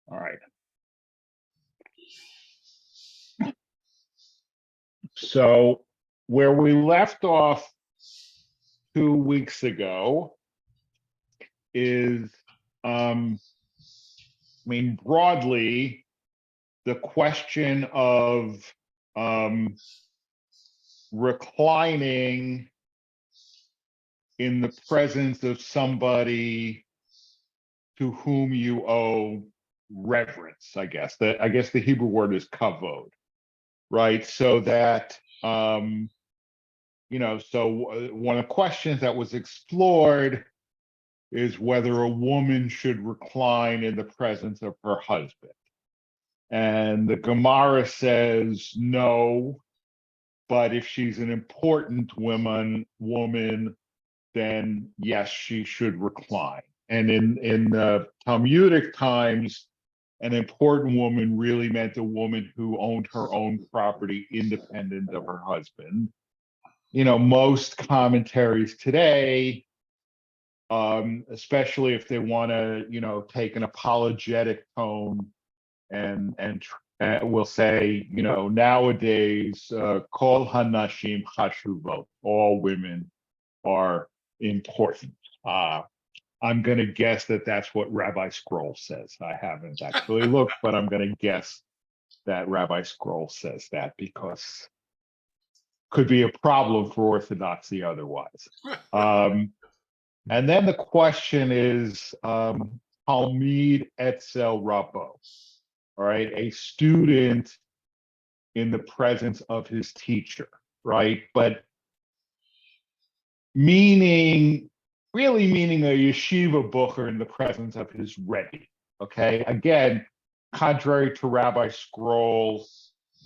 All right. So where we left off 2 weeks ago is, broadly, the question of reclining in the presence of somebody to whom you owe reverence, I guess. The Hebrew word is kavod, right? So that, so one of the questions that was explored is whether a woman should recline in the presence of her husband. And the Gemara says no, but if she's an important woman, then yes, she should recline. And in the Talmudic times, an important woman really meant a woman who owned her own property independent of her husband. Most commentaries today, especially if they want to, take an apologetic tone and will say, nowadays, kol hanashim chashuvot, all women are important. I'm going to guess that that's what Rabbi Scroll says. I haven't actually looked, but I'm going to guess that Rabbi Scroll says that, because could be a problem for orthodoxy otherwise. And then the question is, Talmid etzel Rabbo, all right, a student in the presence of his teacher, right? But really meaning a yeshiva bucher in the presence of his rebbe, okay? Again, contrary to Rabbi Scroll,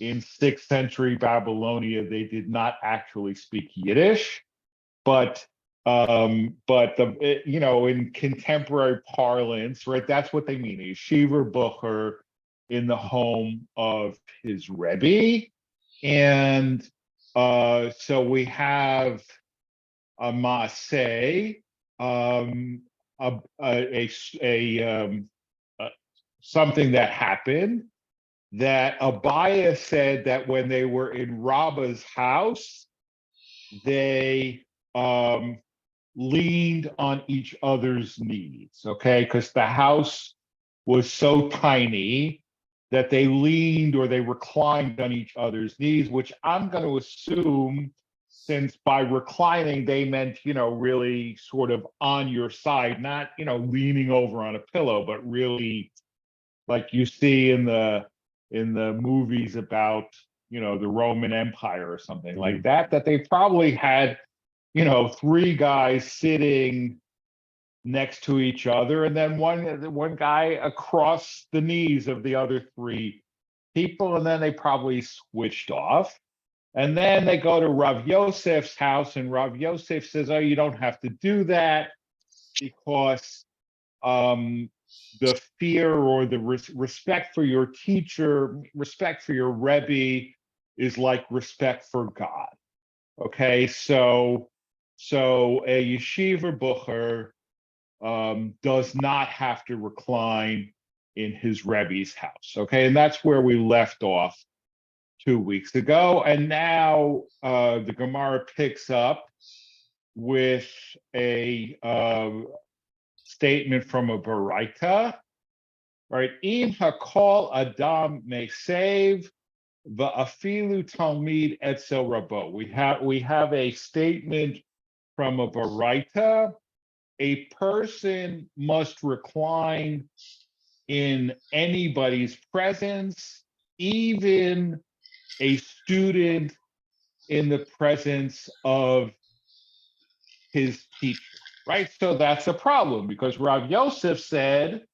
in 6th century Babylonia, they did not actually speak Yiddish, but in contemporary parlance, right, that's what they mean, a yeshiva bucher in the home of his rebbe. And so we have a maaseh, something that happened, that Abaya said that when they were in Rabba's house, they leaned on each other's knees, okay? Because the house was so tiny that they leaned or they reclined on each other's knees, which I'm going to assume, since by reclining they meant, really sort of on your side, not, leaning over on a pillow, but really like you see in the movies about, the Roman Empire or something like that they probably had, 3 guys sitting next to each other, and then one guy across the knees of the other 3 people, and then they probably switched off. And then they go to Rav Yosef's house, and Rav Yosef says, oh, you don't have to do that, because the fear or the respect for your teacher, respect for your Rebbe, is like respect for God. Okay, so a yeshiva bucher does not have to recline in his Rebbe's house. Okay, and that's where we left off 2 weeks ago. And now the Gemara picks up with a statement from a Baraita, right? Im hakol adam may save va'afilu talmid etzel rabbo. We have a statement from a Baraita. A person must recline in anybody's presence, even a student in the presence of his teacher, right? So that's a problem, because Rav Yosef said,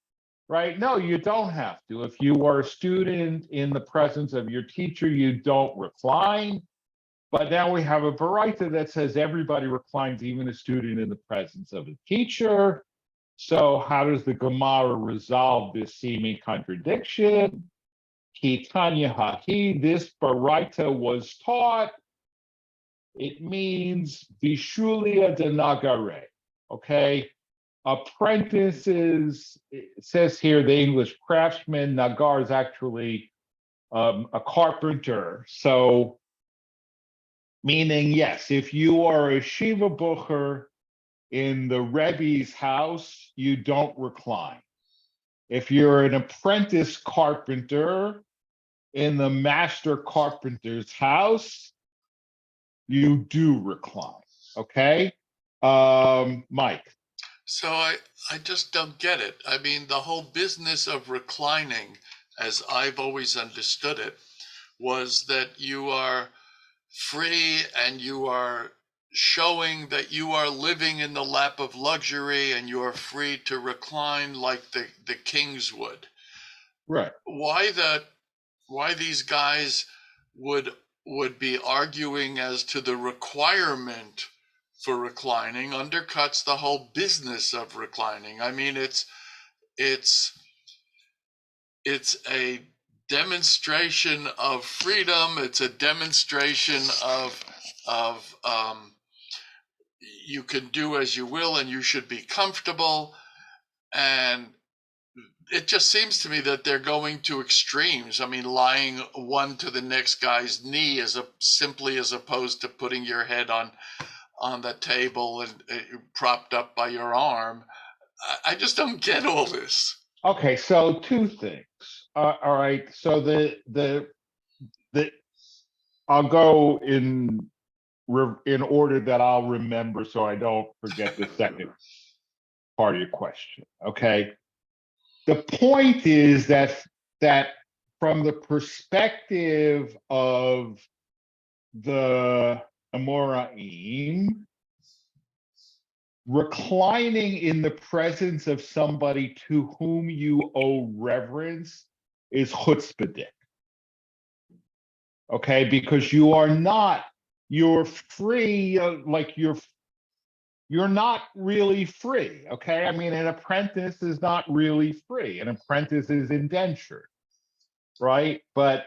right, no, you don't have to. If you are a student in the presence of your teacher, you don't recline. But now we have a Baraita that says everybody reclines, even a student in the presence of a teacher. So how does the Gemara resolve this seeming contradiction? Ki Tanya Hahi, this Baraita was taught. It means Bishulia de Nagare, okay? apprentices, it says here the English craftsman. Nagar is actually a carpenter. So, meaning, yes, if you are a Shiva Bucher in the Rebbe's house, you don't recline. If you're an apprentice carpenter in the master carpenter's house, you do recline. Okay? Mike. So I just don't get it. I mean, the whole business of reclining, as I've always understood it, was that you are free and you are showing that you are living in the lap of luxury and you are free to recline like the kings would. Right. Why these guys would be arguing as to the requirement for reclining undercuts the whole business of reclining. I mean, it's a demonstration of freedom. It's a demonstration of you can do as you will and you should be comfortable. And it just seems to me that they're going to extremes. I mean, lying one to the next guy's knee simply as opposed to putting your head on the table and propped up by your arm. I just don't get all this. Okay, so two things. All right, so the I'll go in order that I'll remember, so I don't forget the second part of your question. Okay, the point is that from the perspective of the Amoraim, reclining in the presence of somebody to whom you owe reverence is chutzpahdik. Okay, because you're free, like you're not really free. Okay, I mean, an apprentice is not really free. An apprentice is indentured, right? But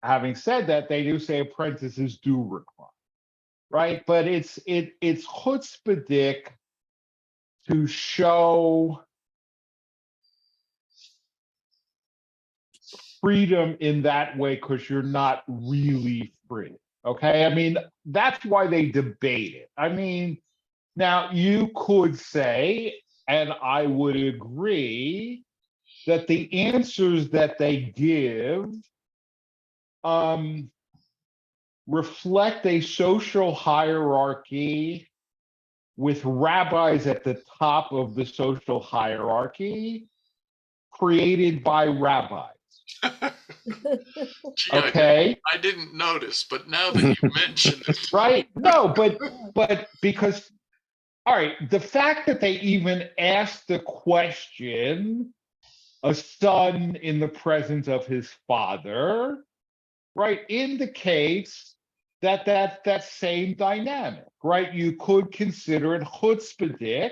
having said that, they do say apprentices do recline, right? But it's chutzpahdik to show freedom in that way because you're not really free. Okay, I mean, that's why they debate it. I mean, now you could say, and I would agree, that the answers that they give reflect a social hierarchy with rabbis at the top of the social hierarchy created by rabbis. Gee, Okay. I didn't notice, but now that you mention it. Right. No, but because, all right, the fact that they even asked the question, a son in the presence of his father, right, indicates that same dynamic, right? You could consider it chutzpahdik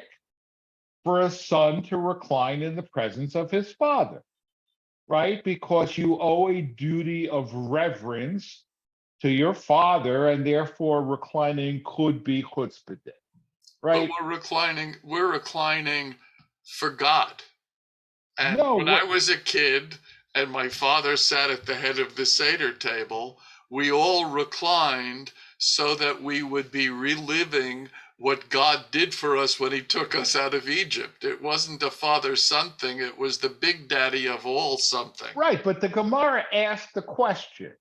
for a son to recline in the presence of his father, right? Because you owe a duty of reverence to your father, and therefore reclining could be chutzpahdik, right? But we're reclining for God. And No, when I was a kid and my father sat at the head of the Seder table, we all reclined so that we would be reliving what God did for us when he took us out of Egypt. It wasn't a father-son thing. It was the big daddy of all something. right, but the Gemara asked the question.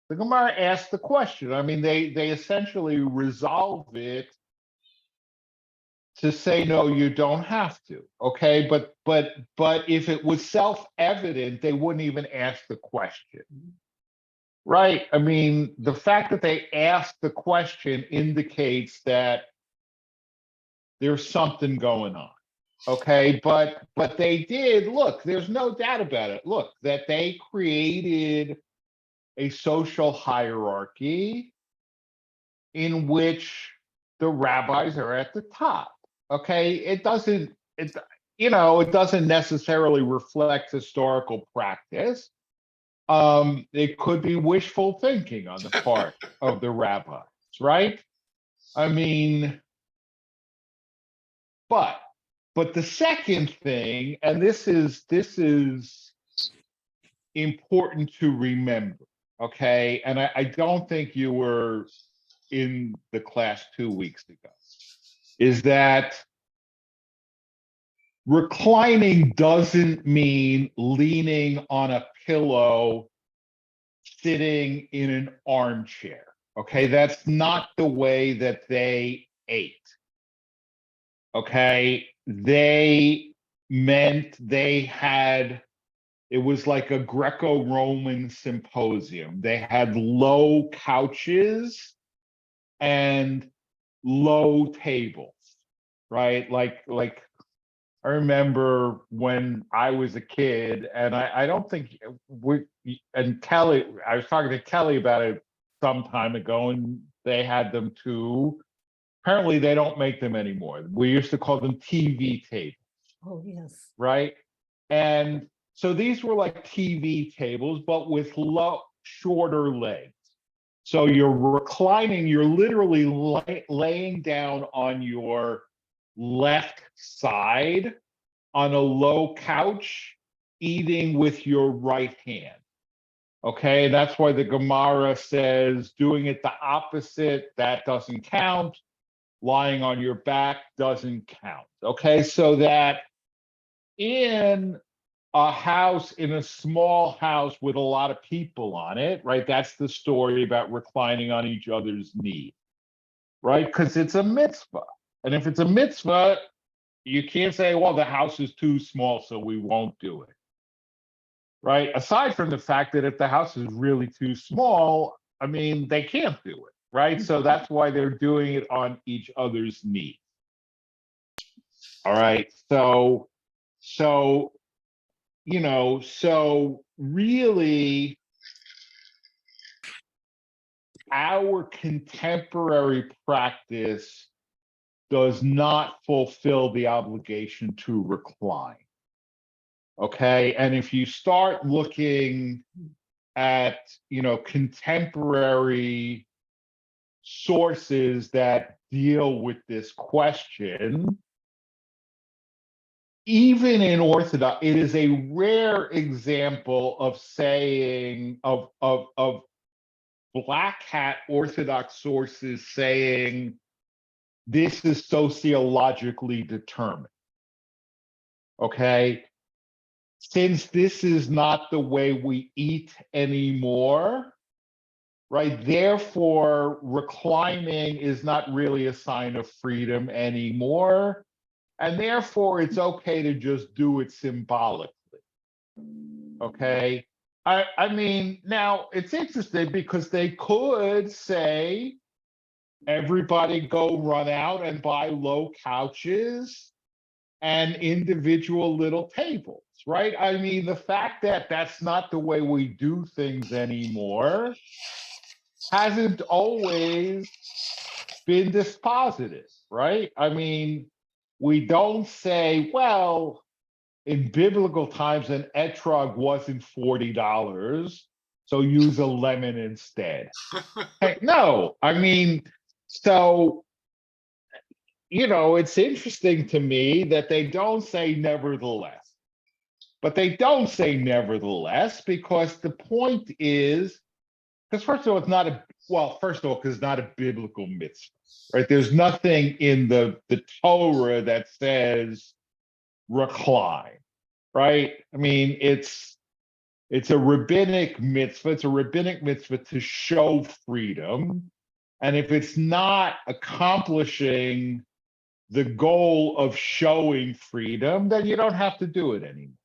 The Gemara asked the question. I mean, they essentially resolve it to say, no, you don't have to. Okay, but if it was self-evident, they wouldn't even ask the question. Right? I mean, the fact that they asked the question indicates that there's something going on. Okay, but they did, look, there's no doubt about it. Look, that they created a social hierarchy in which the rabbis are at the top. Okay, it doesn't necessarily reflect historical practice. It could be wishful thinking on the part of the rabbis, right? I mean, but but the second thing, and this is important to remember, okay? And I don't think you were in the class 2 weeks ago, is that reclining doesn't mean leaning on a pillow, sitting in an armchair, okay? That's not the way that they ate, okay? They meant they had, it was like a Greco-Roman symposium. They had low couches and low tables, right? Like I remember when I was a kid, and I don't think we, and Kelly, I was talking to Kelly about it some time ago, and they had them too. Apparently, they don't make them anymore. We used to call them TV tables. Oh, yes. Right? And so these were like TV tables, but with shorter legs. So you're reclining, you're literally laying down on your left side on a low couch, eating with your right hand. Okay, that's why the Gemara says doing it the opposite, that doesn't count. Lying on your back doesn't count. Okay, so that in a house, in a small house with a lot of people on it, right? That's the story about reclining on each other's knee, right? Because it's a mitzvah. And if it's a mitzvah, you can't say, well, the house is too small, so we won't do it, right? Aside from the fact that if the house is really too small, I mean, they can't do it, right? So that's why they're doing it on each other's knees. All right. So so really our contemporary practice does not fulfill the obligation to recline. Okay, and if you start looking at contemporary sources that deal with this question, even in Orthodox, it is a rare example of saying of black hat Orthodox sources saying this is sociologically determined. Okay, since this is not the way we eat anymore, right? Therefore, reclining is not really a sign of freedom anymore. And therefore, it's okay to just do it symbolically. Okay. I mean, now it's interesting because they could say, everybody go run out and buy low couches and individual little tables, right? I mean, the fact that that's not the way we do things anymore hasn't always been dispositive, right? I mean, we don't say, well, in biblical times, an etrog wasn't $40, so use a lemon instead. No, I mean, so, it's interesting to me that they don't say nevertheless. But they don't say nevertheless because the point is, because first of all, because it's not a biblical mitzvah, right? There's nothing in the Torah that says recline, right? I mean, it's a rabbinic mitzvah. It's a rabbinic mitzvah to show freedom. And if it's not accomplishing the goal of showing freedom, then you don't have to do it anymore.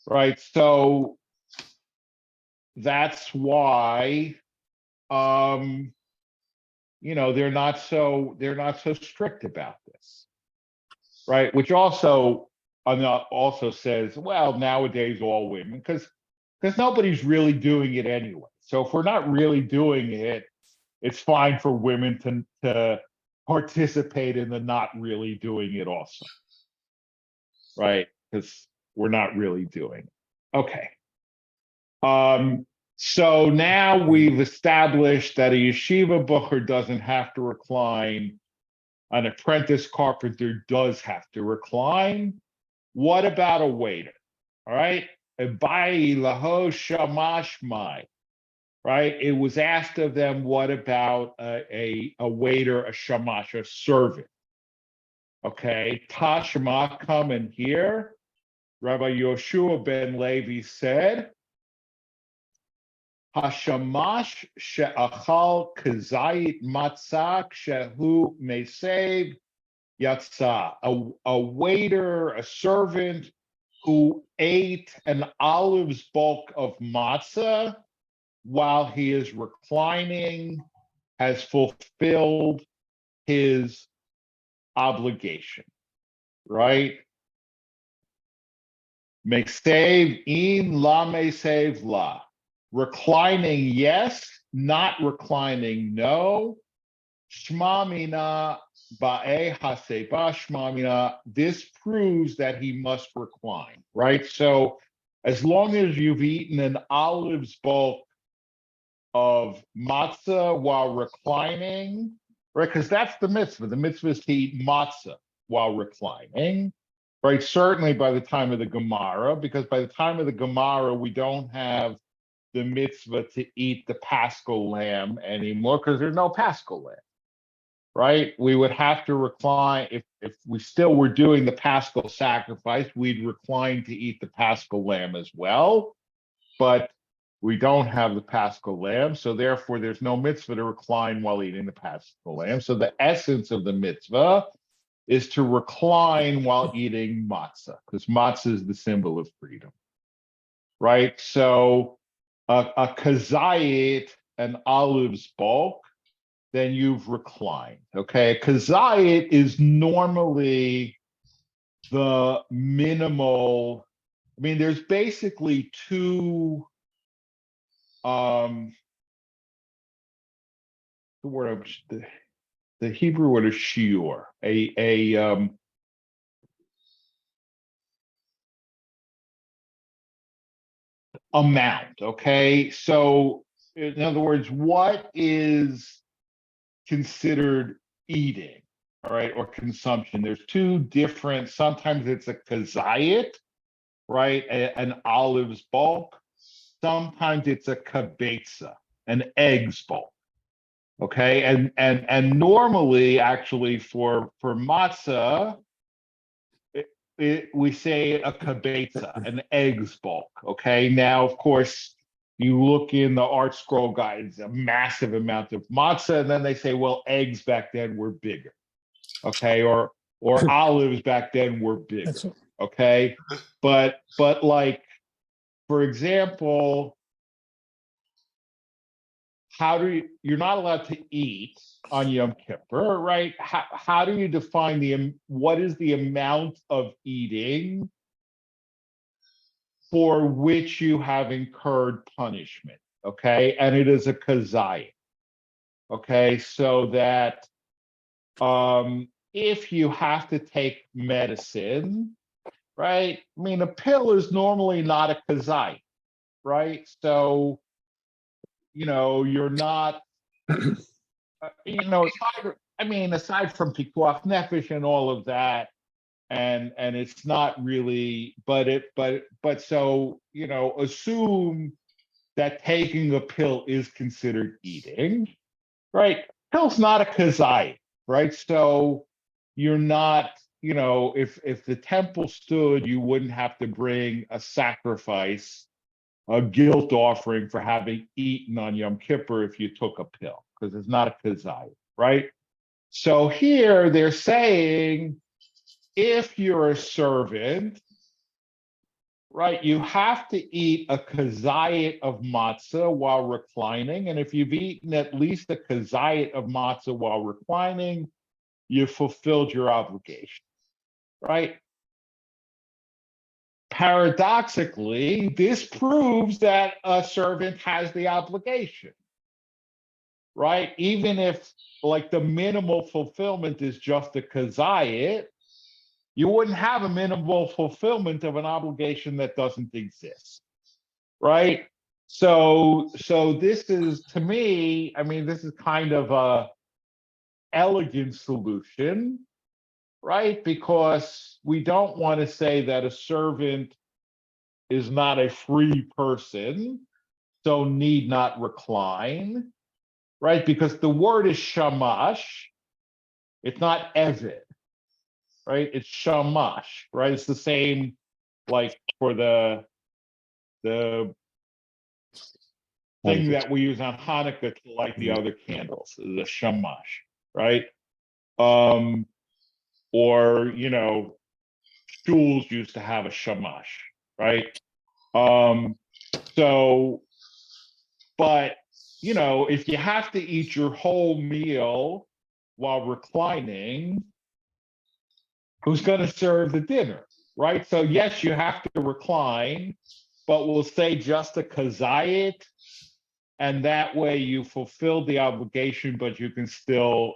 Right? So that's why they're not so strict about this. Right? Which also says, well, nowadays all women, because nobody's really doing it anyway. So if we're not really doing it, it's fine for women to participate in the not really doing it also. Right? Because we're not really doing it. Okay. So now we've established that a yeshiva bucher doesn't have to recline. an apprentice carpenter does have to recline. What about a waiter? All right. Abai laho shamashmai. Right. It was asked of them, what about a waiter, a shamash, a servant? Okay. Tashma, come in here. Rabbi Yoshua ben Levi said, Hashamash she'achal kazayit matzah shehu mesev yatsa. A waiter, a servant who ate an olive's bulk of matzah while he is reclining has fulfilled his obligation, right? Mesev in la mesev la. Reclining, yes. Not reclining, no. Shmamina ba'e haseba shmamina. This proves that he must recline, right? So as long as you've eaten an olive's bulk of matzah while reclining, right? Because that's the mitzvah. The mitzvah is to eat matzah while reclining, right? Certainly by the time of the Gemara, because by the time of the Gemara, we don't have the mitzvah to eat the Paschal lamb anymore because there's no Paschal lamb, right? We would have to recline if we still were doing the Paschal sacrifice, we'd recline to eat the Paschal lamb as well, but we don't have the Paschal lamb, so therefore there's no mitzvah to recline while eating the Paschal lamb. So the essence of the mitzvah is to recline while eating matzah, because matzah is the symbol of freedom, right? So a kazayit, an olive's bulk, then you've reclined. Okay, kazayit is normally the minimal. I mean, there's basically two. The word the Hebrew word is shiur, a amount. Okay, so in other words, what is considered eating, all right, or consumption? There's two different. Sometimes it's a kazayit, right, an olive's bulk. Sometimes it's a kabetza, an egg's bulk. Okay, and normally, actually, for matzah, we say a kabetza, an egg's bulk. Okay, now of course you look in the Art Scroll guides, a massive amount of matzah, and then they say, well, eggs back then were bigger. Okay, or olives back then were bigger. Okay, but like, for example, you're not allowed to eat on Yom Kippur, right? How do you define what is the amount of eating for which you have incurred punishment? Okay, and it is a kazayit. Okay, so that if you have to take medicine, right? I mean, a pill is normally not a kazayit, right? So you're not, aside from pikuach nefesh and all of that, and it's not really, but so, assume that taking a pill is considered eating, right? Pill's not a kazayit, right? So you're not, if the temple stood, you wouldn't have to bring a sacrifice, a guilt offering for having eaten on Yom Kippur if you took a pill, because it's not a kazayit, right? So here they're saying, if you're a servant, right, you have to eat a kazayit of matzah while reclining, and if you've eaten at least a kazayit of matzah while reclining, you've fulfilled your obligation, right? Paradoxically, this proves that a servant has the obligation, right? Even if, like, the minimal fulfillment is just a kazayit, you wouldn't have a minimal fulfillment of an obligation that doesn't exist, right? So this is, to me, I mean, this is kind of elegant solution, right? Because we don't want to say that a servant is not a free person, so need not recline, right? Because the word is shamash, it's not eved, right? It's shamash, right? It's the same like for the thing that we use on Hanukkah to light the other candles, the shamash, right? Or shuls used to have a shamash, right? So, but if you have to eat your whole meal while reclining, who's going to serve the dinner, right? So yes, you have to recline, but we'll say just a kazayit, and that way you fulfill the obligation, but you can still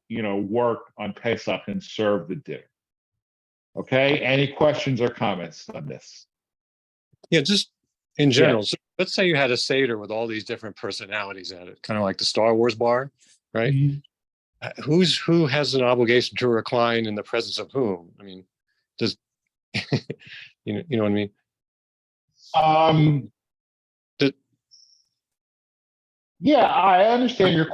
work on Pesach and serve the dinner. Okay. Any questions or comments on this? Yeah, just in general. Yeah. So let's say you had a Seder with all these different personalities at it, kind of like the Star Wars bar, right? Mm-hmm. Who has an obligation to recline in the presence of whom? I mean, does you know what I mean? Yeah, I understand your.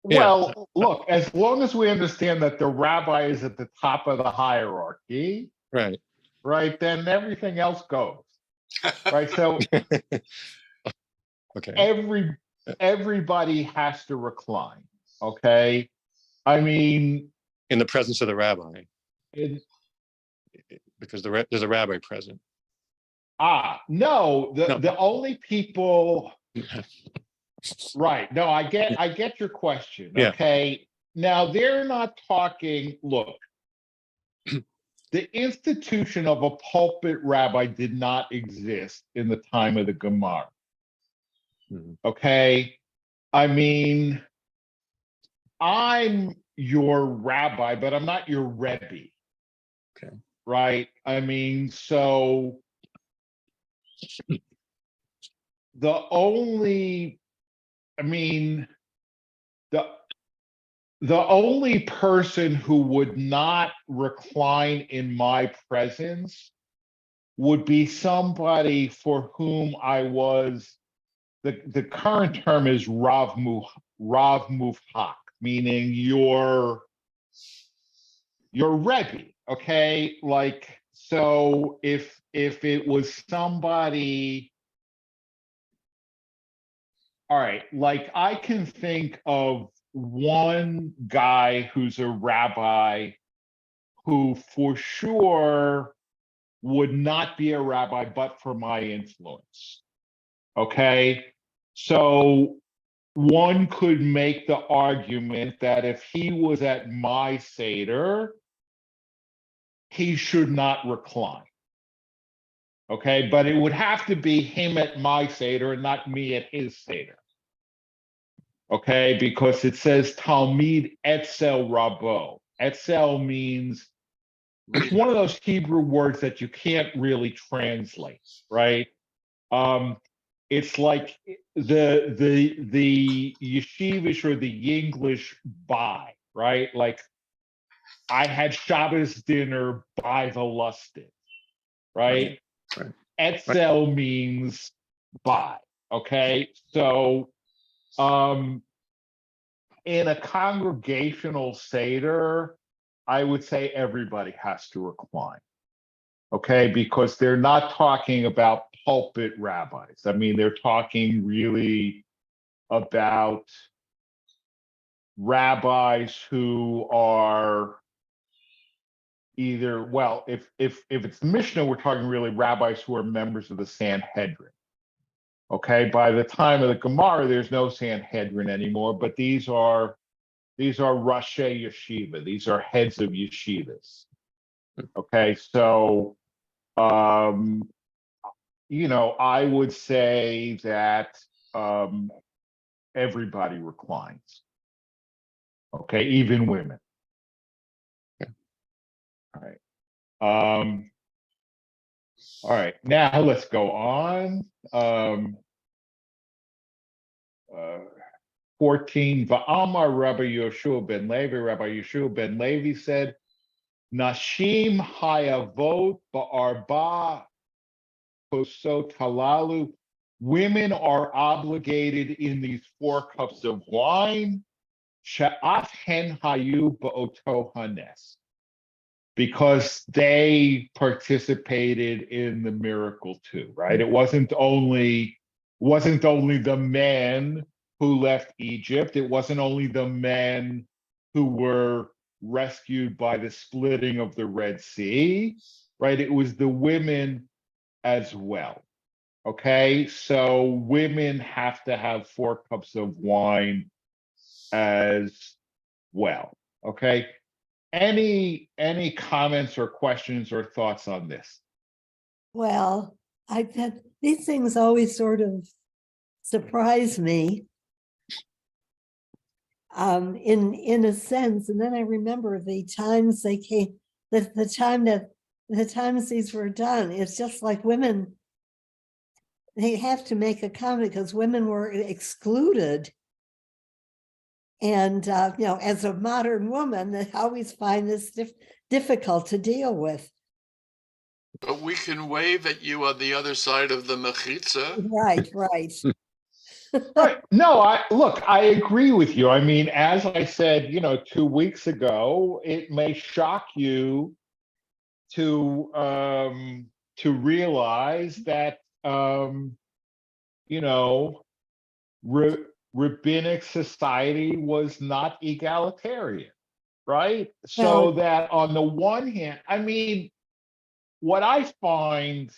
Well, yeah. Look, as long as we understand that the rabbi is at the top of the hierarchy, right, then everything else goes, right? So, okay, everybody has to recline. Okay, I mean, in the presence of the rabbi, because there's a rabbi present. No, the only people. Right. No, I get your question. Yeah. Okay. Now they're not talking, look, the institution of a pulpit rabbi did not exist in the time of the Gemara. Mm-hmm. Okay. I mean, I'm your rabbi, but I'm not your rebbe. Okay. Right. I mean, so the only person who would not recline in my presence would be somebody for whom I was, the current term is Rav Muvhak, meaning your Rebbe, okay? Like, so if it was somebody, all right, like I can think of one guy who's a rabbi who for sure would not be a rabbi but for my influence. Okay? So one could make the argument that if he was at my Seder, he should not recline. Okay? But it would have to be him at my Seder and not me at his Seder. Okay, because it says Talmud Etzel Rabo. Etzel means, it's one of those Hebrew words that you can't really translate, right? It's like the yeshivish or the English by, right? Like I had Shabbos dinner by the lusted, right? Right. Etzel means by, okay? So in a congregational Seder, I would say everybody has to recline, okay? Because they're not talking about pulpit rabbis. I mean, they're talking really about rabbis who are either, well, if it's Mishnah, we're talking really rabbis who are members of the Sanhedrin. Okay, by the time of the Gemara, there's no Sanhedrin anymore, but these are Rashi Yeshiva. These are heads of yeshivas. Okay, so I would say that everybody reclines. Okay, even women. Okay. All right. All right, now let's go on. 14, Va'amar Rabbi Yeshua ben Levi said, Nashim hayavot ba'arba kosot halalu. Women are obligated in these 4 cups of wine, she'af hen hayu ba'oto hanes, because they participated in the miracle too, right? It wasn't only the men who left Egypt. It wasn't only the men who were rescued by the splitting of the Red Sea, right? It was the women as well. Okay, so women have to have 4 cups of wine as well. Okay. Any comments or questions or thoughts on this? Well, these things always sort of surprise me, in a sense. And then I remember the times they came, the times these were done. It's just like women, they have to make a comment because women were excluded. And, as a modern woman, I always find this difficult to deal with. But we can wave at you on the other side of the mechitza. Right. Right. No, I agree with you. I mean, as I said, 2 weeks ago, it may shock you to realize that rabbinic society was not egalitarian, right? So Well, that on the one hand, I mean, what I find,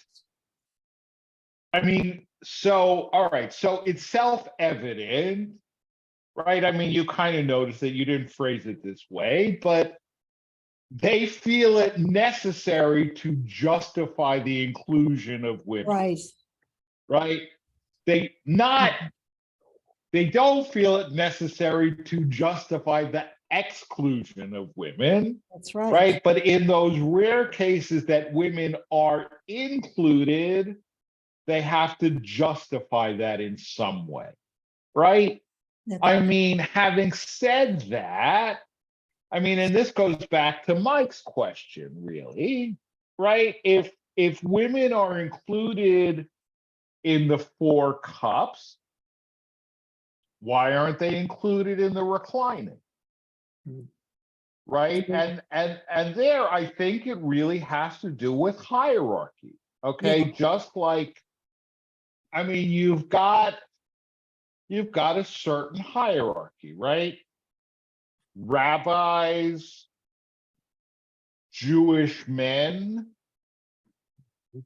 all right, so it's self-evident, right? I mean, you kind of notice that you didn't phrase it this way, but they feel it necessary to justify the inclusion of women, right. They don't feel it necessary to justify the exclusion of women, That's right. right? But in those rare cases that women are included, they have to justify that in some way, right? I mean, having said that, and this goes back to Mike's question, really, right? If women are included in the 4 cups, why aren't they included in the reclining? Right? And there, I think it really has to do with hierarchy. Okay, Yeah. just like, you've got a certain hierarchy, right? Rabbis, Jewish men,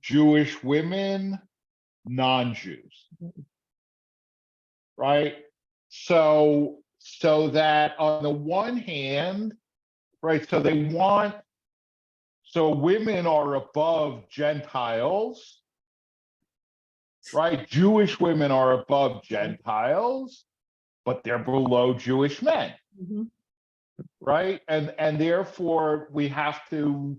Jewish women, non-Jews, right? So that on the one hand, right, so women are above Gentiles, right? Jewish women are above Gentiles, but they're below Jewish men, right? And therefore we have to,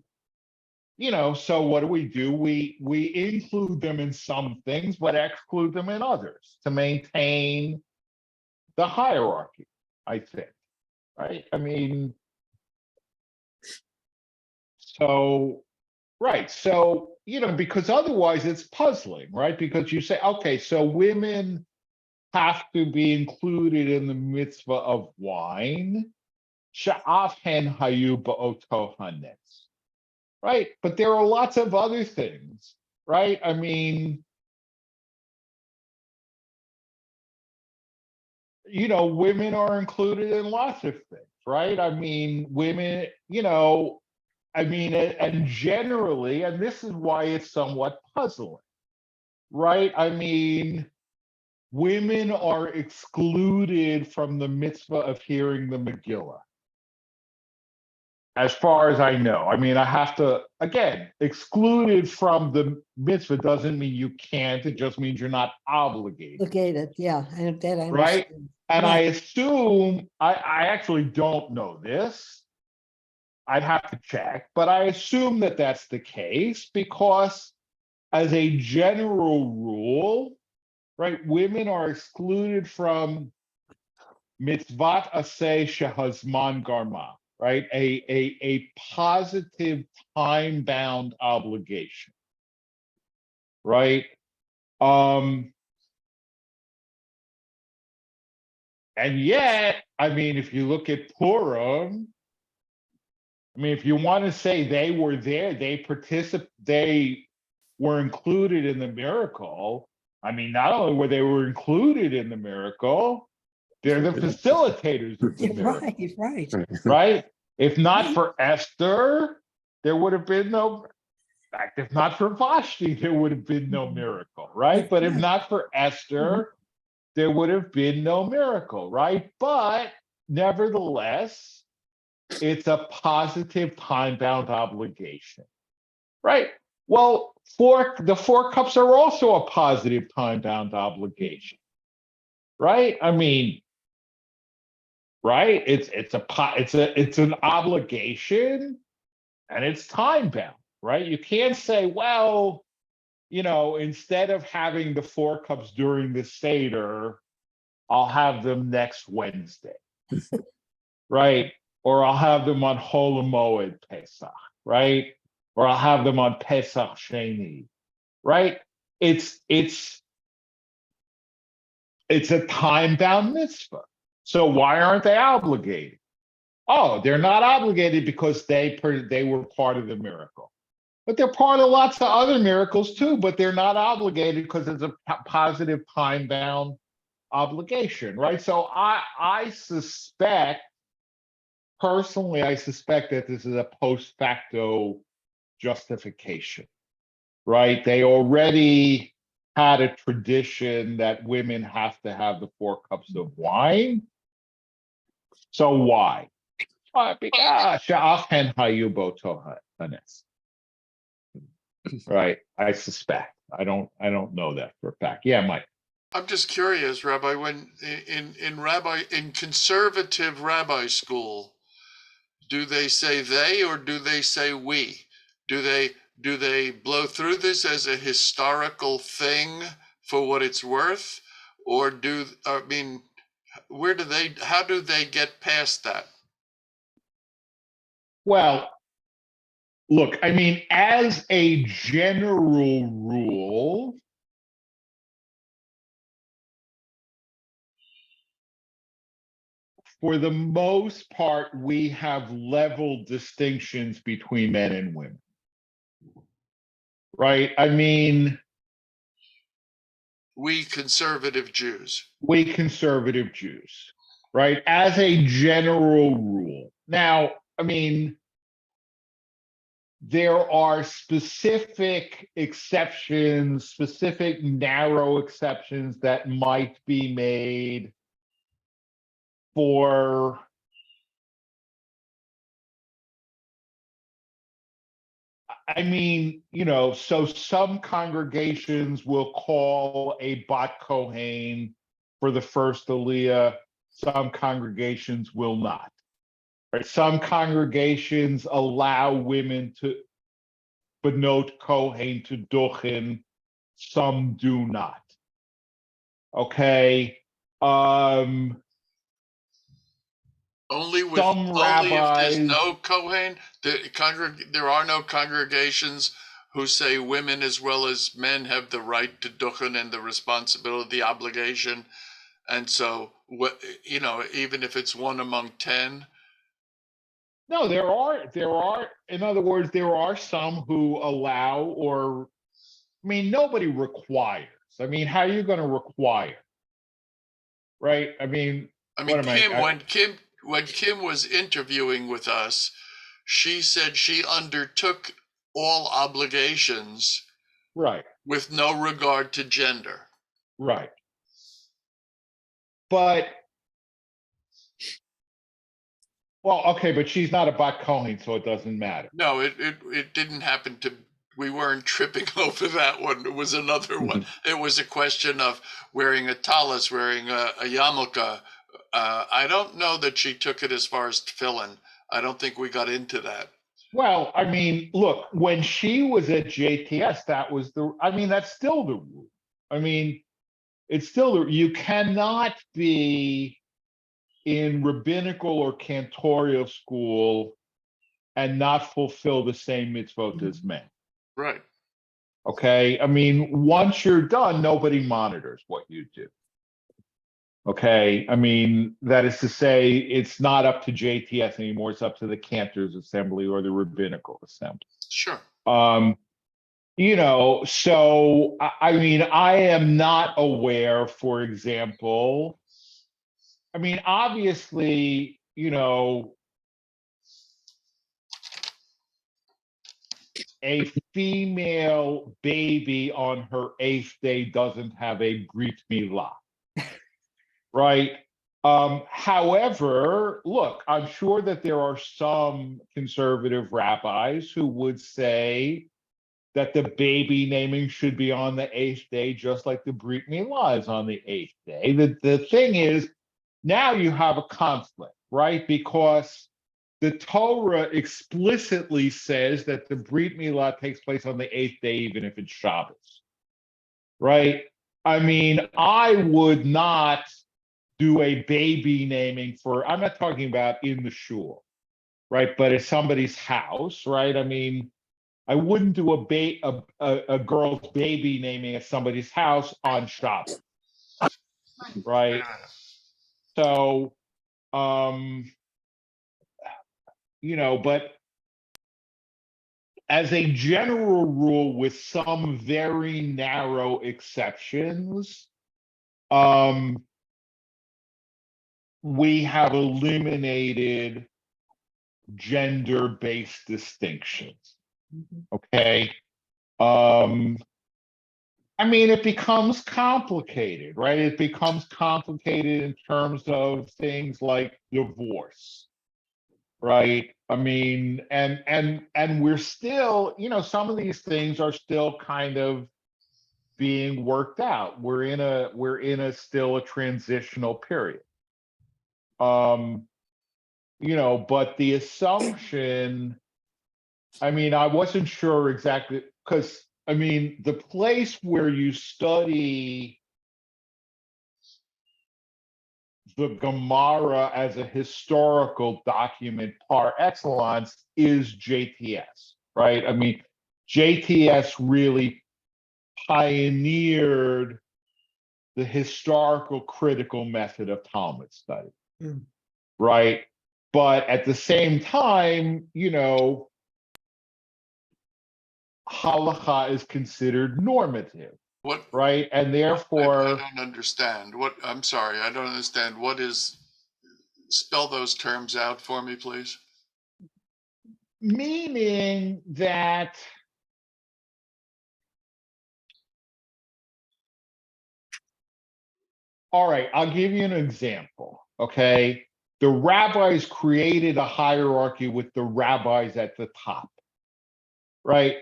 so what do? We include them in some things, but exclude them in others to maintain the hierarchy, I think, right? So, right. So, because otherwise it's puzzling, right? Because you say, okay, so women have to be included in the mitzvah of wine, sha'af hen hayu ba'oto hanes, right? But there are lots of other things, right? Women are included in lots of things, right? Women, and generally, and this is why it's somewhat puzzling, right? Women are excluded from the mitzvah of hearing the Megillah. As far as I know, I have to, again, excluded from the mitzvah doesn't mean you can't, it just means you're not obligated. Obligated, yeah, and that I Right? understand. And Right. I assume, I actually don't know this, I'd have to check, but I assume that that's the case because as a general rule, right, women are excluded from mitzvat aseh shehazman garma, right? A positive time-bound obligation, right? And yet, I mean, if you look at Purim, I mean, if you want to say they were there, they were included in the miracle. I mean, not only were they included in the miracle, they're the facilitators of the miracle, Right. right? If not for Esther, there would have been no. In fact, if not for Vashti, there would have been no miracle, right? That's But if right. not for Esther, there would have been no miracle, right? But nevertheless, it's a positive time-bound obligation, right? Well, the four cups are also a positive time-bound obligation, right? I mean, right? It's an obligation, and it's time-bound, right? You can't say, well, instead of having the four cups during the Seder, I'll have them next Wednesday, right? Or I'll have them on Hol Moed Pesach, right? Or I'll have them on Pesach Sheni, right? It's a time-bound mitzvah. So why aren't they obligated? Oh, they're not obligated because they were part of the miracle. But they're part of lots of other miracles too, but they're not obligated because it's a positive time-bound obligation, right? So I suspect, personally, that this is a post facto justification, right? They already had a tradition that women have to have the 4 cups of wine. So why? Right. I suspect. I don't know that for a fact. Yeah, Mike. I'm just curious, Rabbi, when in conservative rabbi school, do they say they or do they say we? Do they blow through this as a historical thing for what it's worth? Or how do they get past that? Well, look, I mean, as a general rule, for the most part, we have level distinctions between men and women, right? I mean, We conservative Jews. Right? As a general rule. Now, I mean, there are specific exceptions, specific narrow exceptions that might be made for I mean, so some congregations will call a bat kohen for the first aliyah. Some congregations will not. Right? Some congregations allow women to benot kohen to duchen. Some do not. Okay. Only if there's rabbis, no Kohen, there are no congregations who say women as well as men have the right to duchen and the responsibility, the obligation. And so, even if it's 1 among 10. No, there are, in other words, there are some who allow, or, I mean, nobody requires. I mean, how are you going to require? Right? I mean, when Kim was interviewing with us, she said she undertook all obligations, right, with no regard to gender. Right. But, well, okay, but she's not a bat kohen, so it doesn't matter. No, it didn't happen to. We weren't tripping over that one. It was another one. It was a question of wearing a tallis, wearing a yarmulke. I don't know that she took it as far as tefillin. I don't think we got into that. Well, I mean, look, when she was at JTS, that's still the rule. I mean, it's still, you cannot be in rabbinical or cantorial school and not fulfill the same mitzvot as men. Right. Okay. I mean, once you're done, nobody monitors what you do. Okay. I mean, that is to say, it's not up to JTS anymore. It's up to the Cantor's Assembly or the Rabbinical Assembly. Sure. So I mean, I am not aware, for example, I mean, obviously, a female baby on her 8th day doesn't have a Brit Milah, right? However, look, I'm sure that there are some conservative rabbis who would say that the baby naming should be on the 8th day, just like the Brit Milah is on the 8th day. The thing is, now you have a conflict, right? Because the Torah explicitly says that the Brit Milah takes place on the 8th day, even if it's Shabbos, right? I mean, I would not do a baby naming I'm not talking about in the shul, right? But at somebody's house, right? I mean, I wouldn't do a girl's baby naming at somebody's house on Shabbos, right? So, but as a general rule, with some very narrow exceptions, we have eliminated gender-based distinctions. Okay. I mean, it becomes complicated, right? It becomes complicated in terms of things like divorce, right? I mean, and we're still, some of these things are still kind of being worked out. We're in a still a transitional period. But the assumption, I mean, I wasn't sure exactly, because I mean, the place where you study the Gemara as a historical document par excellence is JTS, right? I mean, JTS really pioneered the historical critical method of Talmud study, right? But at the same time, halakha is considered normative, right? And therefore, I don't understand. I'm sorry, I don't understand. Spell those terms out for me, please. Meaning that all right, I'll give you an example, okay? The rabbis created a hierarchy with the rabbis at the top, right?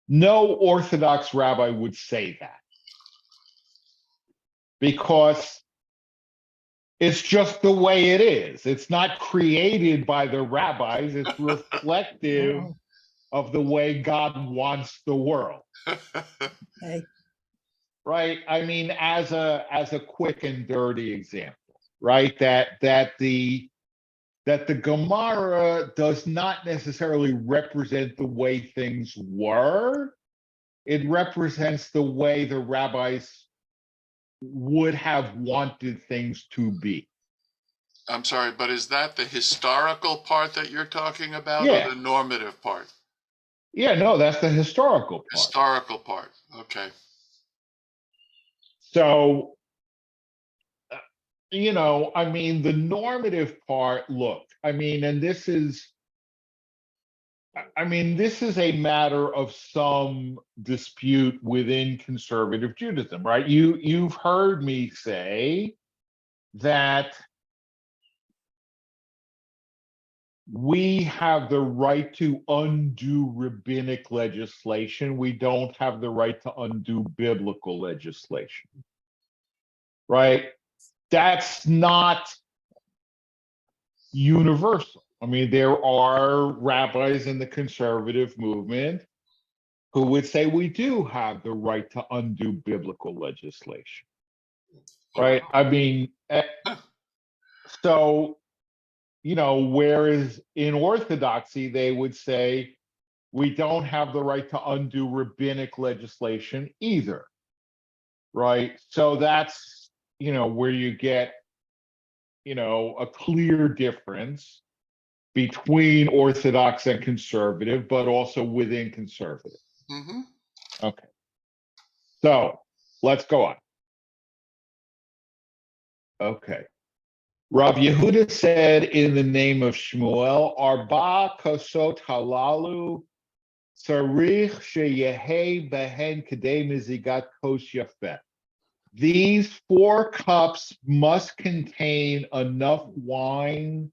No Orthodox rabbi would say that because it's just the way it is. It's not created by the rabbis. It's reflective of the way God wants the world. Okay. Right? I mean, as a quick and dirty example, right? That the Gemara does not necessarily represent the way things were. It represents the way the rabbis would have wanted things to be. I'm sorry, but is that the historical part that you're talking about, Yeah. or the normative part? Yeah, no, that's the historical part. Historical part. Okay. So, I mean, the normative part, look, I mean, and this is a matter of some dispute within conservative Judaism, right? You've heard me say that we have the right to undo rabbinic legislation. We don't have the right to undo biblical legislation, right? That's not universal. I mean, there are rabbis in the conservative movement who would say we do have the right to undo biblical legislation, right? I mean, So, whereas in Orthodoxy, they would say, we don't have the right to undo rabbinic legislation either, right? So that's, where you get, a clear difference between Orthodox and conservative, but also within conservative. Mm-hmm. Okay. So let's go on. Okay. Rav Yehuda said in the name of Shmuel, Arba kosot halalu tzarich sheyehe behen kedei mizigat kos yafeh. These 4 cups must contain enough wine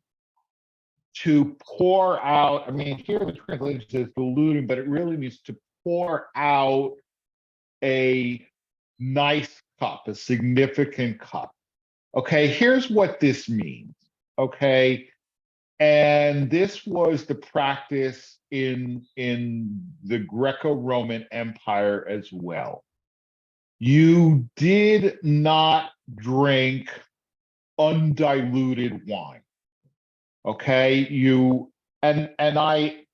to pour out. I mean, here the translation says diluting, but it really means to pour out a nice cup, a significant cup. Okay, here's what this means. Okay, and this was the practice in the Greco-Roman Empire as well. You did not drink undiluted wine. Okay, and I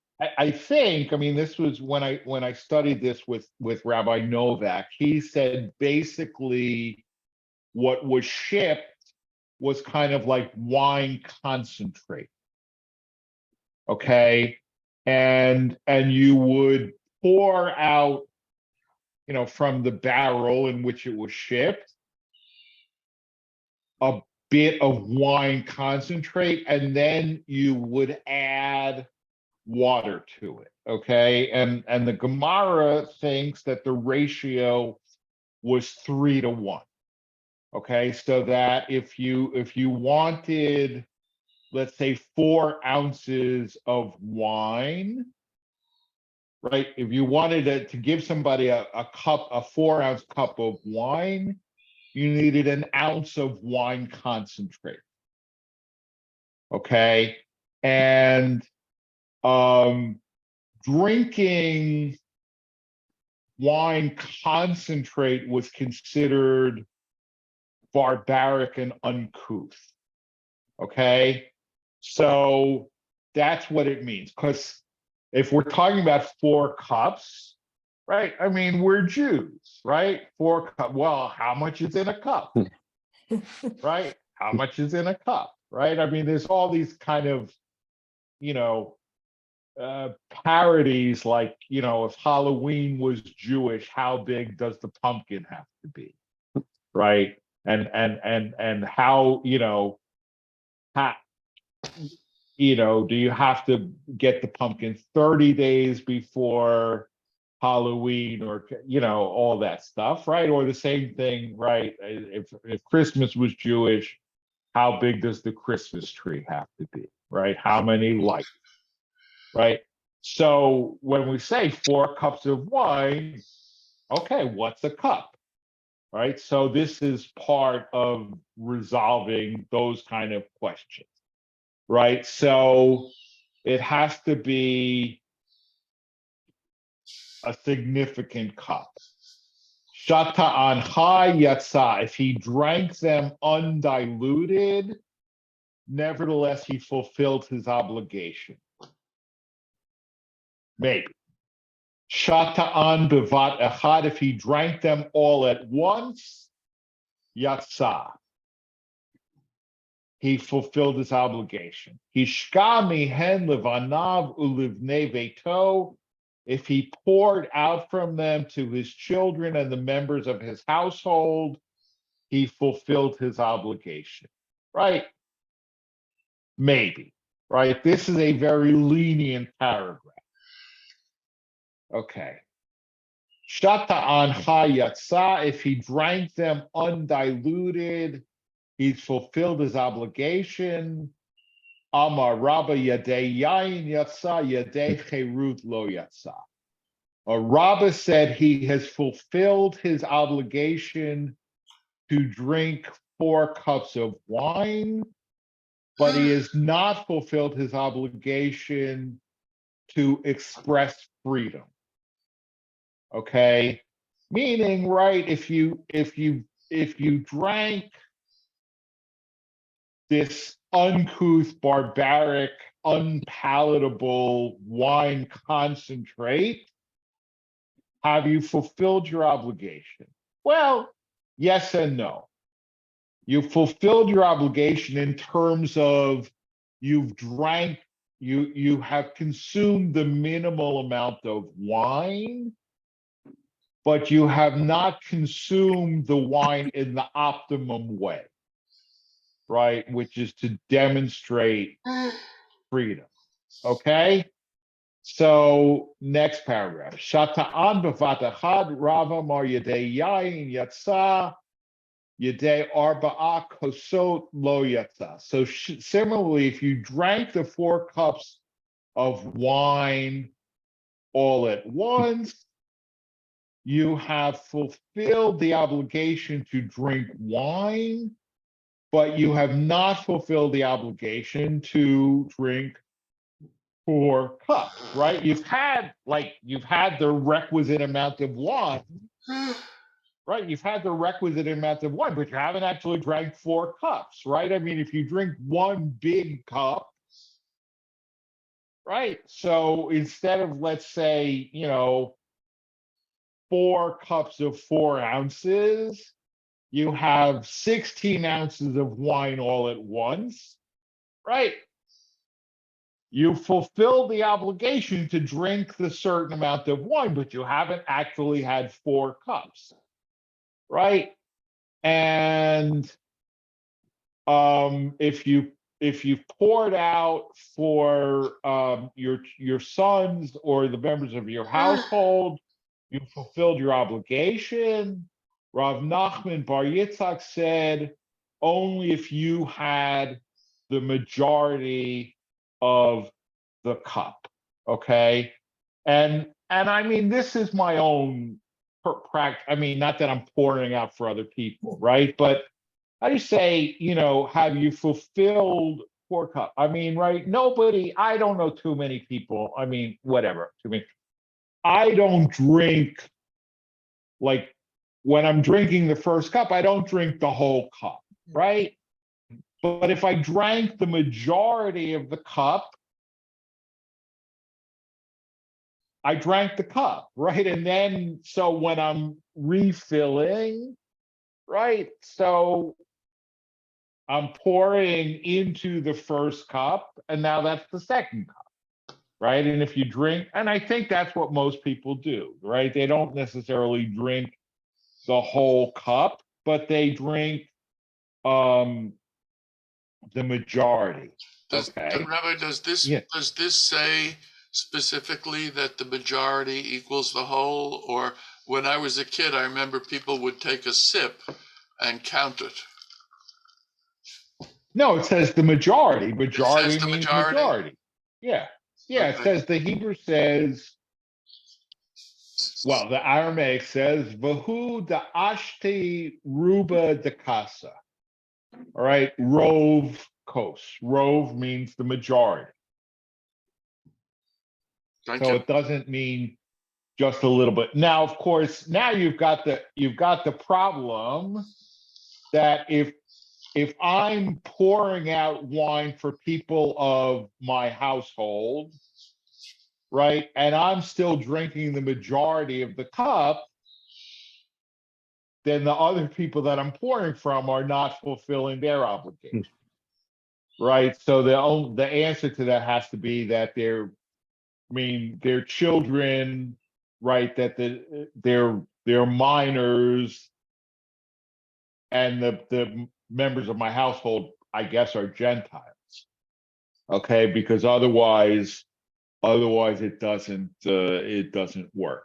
think, I mean, this was when I studied this with Rabbi Novak. He said basically what was shipped was kind of like wine concentrate. Okay, and you would pour out, from the barrel in which it was shipped, a bit of wine concentrate, and then you would add water to it. Okay, and the Gemara thinks that the ratio was 3-1. Okay, so that if you wanted, let's say, 4 ounces of wine, right? If you wanted to give somebody a 4-ounce cup of wine, you needed an ounce of wine concentrate. Okay, and drinking wine concentrate was considered barbaric and uncouth. Okay, so that's what it means. Because if we're talking about 4 cups, right? I mean, we're Jews, right? 4 cups. Well, how much is in a cup? Right? How much is in a cup? Right? I mean, there's all these kind of, parodies like, if Halloween was Jewish, how big does the pumpkin have to be? Right? And how, how, do you have to get the pumpkin 30 days before Halloween, or all that stuff, right? Or the same thing, right? If Christmas was Jewish, how big does the Christmas tree have to be, right? How many lights, right? So when we say 4 cups of wine, okay, what's a cup, right? So this is part of resolving those kind of questions, right? So it has to be a significant cup. Shata anha yatsa, if he drank them undiluted, nevertheless he fulfilled his obligation. Maybe. Shata an bevat echad, if he drank them all at once, yatsa, he fulfilled his obligation. Hishka mihen levanav ulivnei veto, if he poured out from them to his children and the members of his household, he fulfilled his obligation, right? Maybe, right? This is a very lenient paragraph. Okay. Shata anha yatsa, if he drank them undiluted, he's fulfilled his obligation. Amar Rabba yadei yain yatsa, yadei cherut lo yatsa. Rabba said he has fulfilled his obligation to drink 4 cups of wine, but he has not fulfilled his obligation to express freedom. Okay, meaning, right, if you drank this uncouth, barbaric, unpalatable wine concentrate, have you fulfilled your obligation? Well, yes and no. You fulfilled your obligation in terms of you've drank, you have consumed the minimal amount of wine, but you have not consumed the wine in the optimum way, right? Which is to demonstrate freedom. Okay? So next paragraph. Shata'an b'vat achad rava mar yedei yain yatsa yedei arba'a kosot lo yatsa. So similarly, if you drank the 4 cups of wine all at once, you have fulfilled the obligation to drink wine, but you have not fulfilled the obligation to drink 4 cups, right? You've had the requisite amount of wine, right? You've had the requisite amount of wine, but you haven't actually drank 4 cups, right? I mean, if you drink 1 big cup, right? So instead of, let's say, 4 cups of 4 ounces, you have 16 ounces of wine all at once, right? You fulfill the obligation to drink the certain amount of wine, but you haven't actually had 4 cups, right? And if you poured out for your sons or the members of your household, you fulfilled your obligation. Rav Nachman Bar Yitzchak said, only if you had the majority of the cup, okay? And I mean, this is my own practice. I mean, not that I'm pouring out for other people, right? But I just say, have you fulfilled 4 cups? I mean, right? Nobody, I don't know too many people. I mean, whatever, too many. I don't drink, like, when I'm drinking the first cup, I don't drink the whole cup, right? But if I drank the majority of the cup, I drank the cup, right? And then, so when I'm refilling, right? So I'm pouring into the first cup, and now that's the second cup, right? And if you drink, and I think that's what most people do, right? They don't necessarily drink the whole cup, but they drink the majority. Rabbi, does this say specifically that the majority equals the whole? Or when I was a kid, I remember people would take a sip and count it. No, it says the majority. Majority says the means majority? Yeah. Yeah, Okay. it says, the Hebrew says, well, the Aramaic says, Vahu da ashti ruba de casa. All right, rove kos. Rove means the majority. Thank So you. it doesn't mean just a little bit. Now, of course, now you've got the problem that if I'm pouring out wine for people of my household, right, and I'm still drinking the majority of the cup, then the other people that I'm pouring from are not fulfilling their obligation, right? So the answer to that has to be that they're children, right? That they're minors, and the members of my household, I guess, are Gentiles. Okay, because otherwise it doesn't work.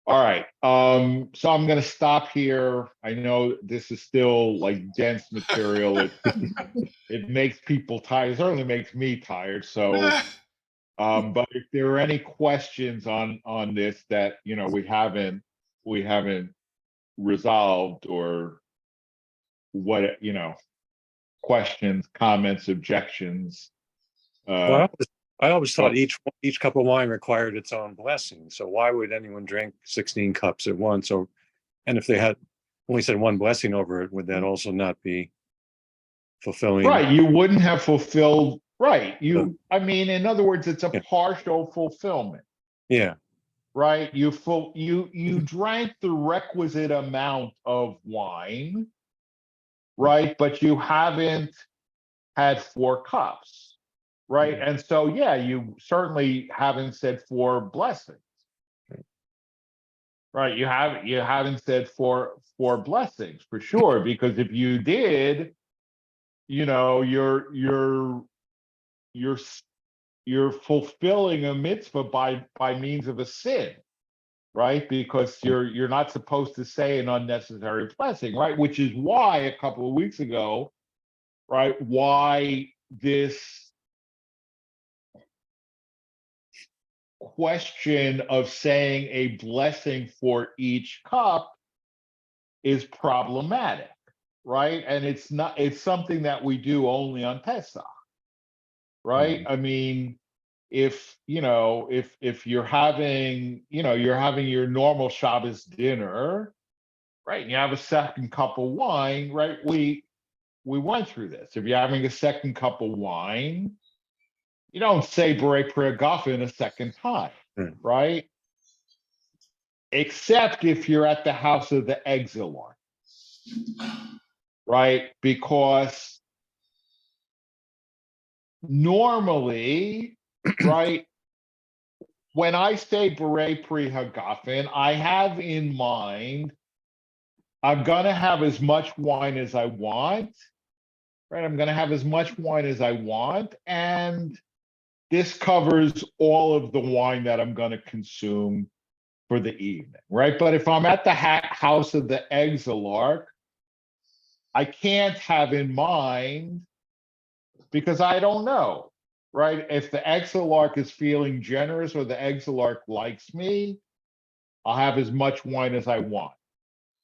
All right. So I'm going to stop here. I know this is still like dense material. It makes people tired. It certainly makes me tired. So, but if there are any questions on this that we haven't resolved, or what questions, comments, objections. Well, I always thought each cup of wine required its own blessing. So why would anyone drink 16 cups at once? And if they had only said one blessing over it, would that also not be fulfilling. Right, you wouldn't have fulfilled, right, I mean, in other words, it's a partial fulfillment, Yeah. right? You drank the requisite amount of wine, right? But you haven't had 4 cups, right? And so, yeah, you certainly haven't said 4 blessings, right? You haven't said four blessings for sure, because if you did, you're you're fulfilling a mitzvah by means of a sin, right? Because you're not supposed to say an unnecessary blessing, right? Which is why a couple of weeks ago, right, why this question of saying a blessing for each cup is problematic, right? And it's something that we do only on Pesach, right? I mean, if you're having your normal Shabbos dinner, right, and you have a second cup of wine, right? We went through this. If you're having a second cup of wine, you don't say Borei Pri Hagafen a second time, right? Except if you're at the house of the exilarch, right? Because normally, right, when I say Borei Pri Hagafen, I have in mind I'm going to have as much wine as I want, right? I'm going to have as much wine as I want, and this covers all of the wine that I'm going to consume for the evening, right? But if I'm at the house of the exilarch, I can't have in mind, because I don't know, right? If the exilarch is feeling generous or the exilarch likes me, I'll have as much wine as I want.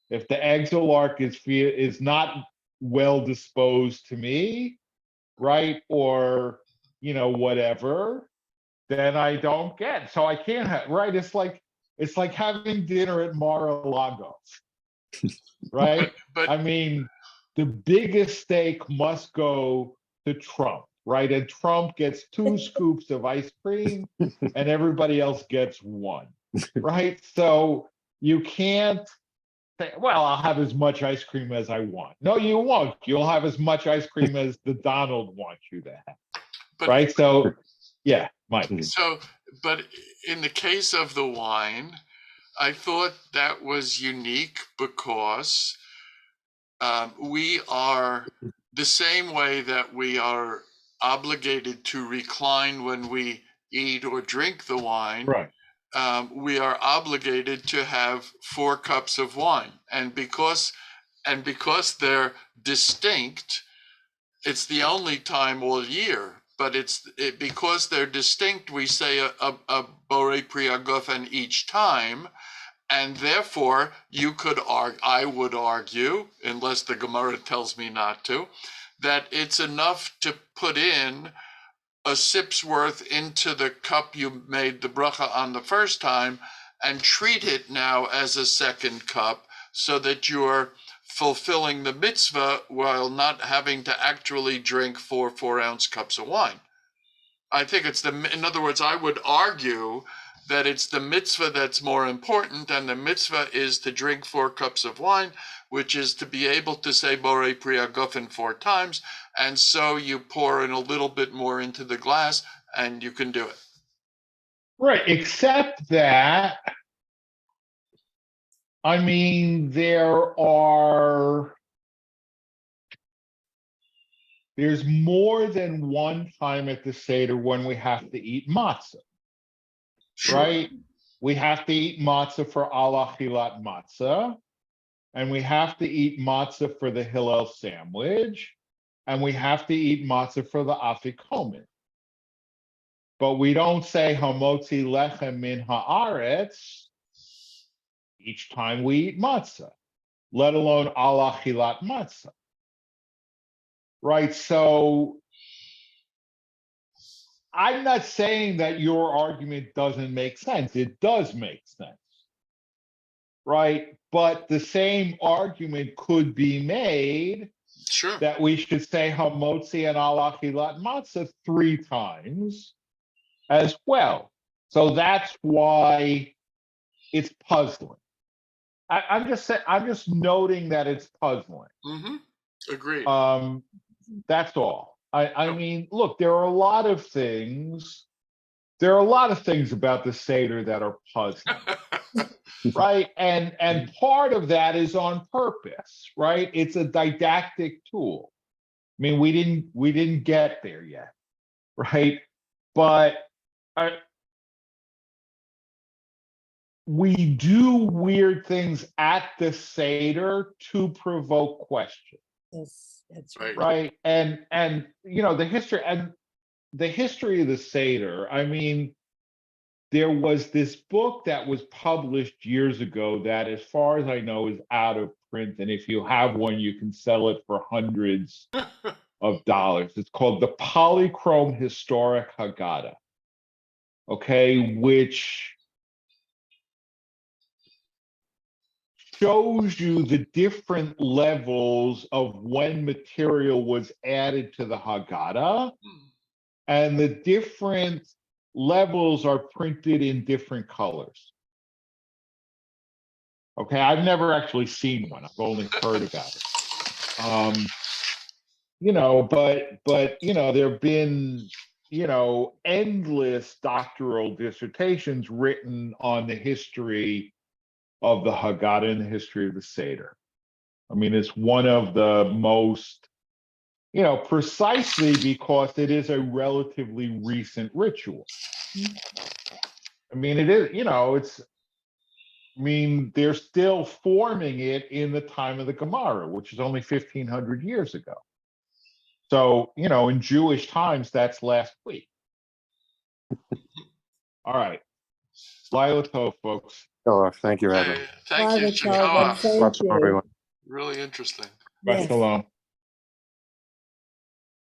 If the exilarch is not well disposed to me, right, or whatever, then I don't get. So I can't have, right. It's like having dinner at Mar-a-Lago, right? But I mean, the biggest steak must go to Trump, right? And Trump gets 2 scoops of ice cream, and everybody else gets 1, right? So you can't say, well, I'll have as much ice cream as I want. No, you won't. You'll have as much ice cream as the Donald wants you to have, but right? So, yeah, Mike. but in the case of the wine, I thought that was unique because we are the same way that we are obligated to recline when we eat or drink the wine. Right. We are obligated to have 4 cups of wine, and because they're distinct, it's the only time all year. But because they're distinct, we say a Borei Pri Hagafen each time. And therefore, I would argue, unless the Gemara tells me not to, that it's enough to put in a sip's worth into the cup you made the bracha on the first time and treat it now as a second cup, so that you're fulfilling the mitzvah while not having to actually drink 4 4-ounce cups of wine. I think in other words, I would argue that it's the mitzvah that's more important, and the mitzvah is to drink 4 cups of wine, which is to be able to say Borei Pri Hagafen 4 times, and so you pour in a little bit more into the glass, and you can do it. Right, except that, I mean, there's more than one time at the Seder when we have to eat matzah. Sure. Right? We have to eat matzah for Allah Kehilat matzah, and we have to eat matzah for the Hillel sandwich, and we have to eat matzah for the afikomen. But we don't say hamotzi lechem min haaretz each time we eat matzah, let alone Allah Kehilat matzah. Right? So I'm not saying that your argument doesn't make sense. It does make sense, right? But the same argument could be made Sure. that we should say Hamotzi and Al Achilat Matzah 3 times as well. So that's why it's puzzling. I'm just noting that it's puzzling. Mm-hmm. Agreed. That's all. I mean, look, there are a lot of things. There are a lot of things about the Seder that are puzzling, right? And part of that is on purpose, right? It's a didactic tool. I mean, we didn't get there yet, right? But we do weird things at the Seder to provoke question, Yes, that's Right. right. right? And you know, the history of the Seder. I mean, there was this book that was published years ago that, as far as I know, is out of print. And if you have one, you can sell it for hundreds of dollars. It's called the Polychrome Historic Haggadah. Okay, which shows you the different levels of when material was added to the Haggadah, and the different levels are printed in different colors. Okay, I've never actually seen one. I've only heard about it. You know, but you know, there have been, you know, endless doctoral dissertations written on the history of the Haggadah and the history of the Seder. I mean, it's one of the most, you know, precisely because it is a relatively recent ritual. I mean, it is, you know, I mean, they're still forming it in the time of the Gemara, which is only 1,500 years ago. So, you know, in Jewish times, that's last week. All right. Lila Tov, folks. Oh, thank you, Rabbi. Hey, thank you, Father Calvin, Shikoa. thank Lots of you. everyone. Really interesting. Shabbat Yes. Shalom.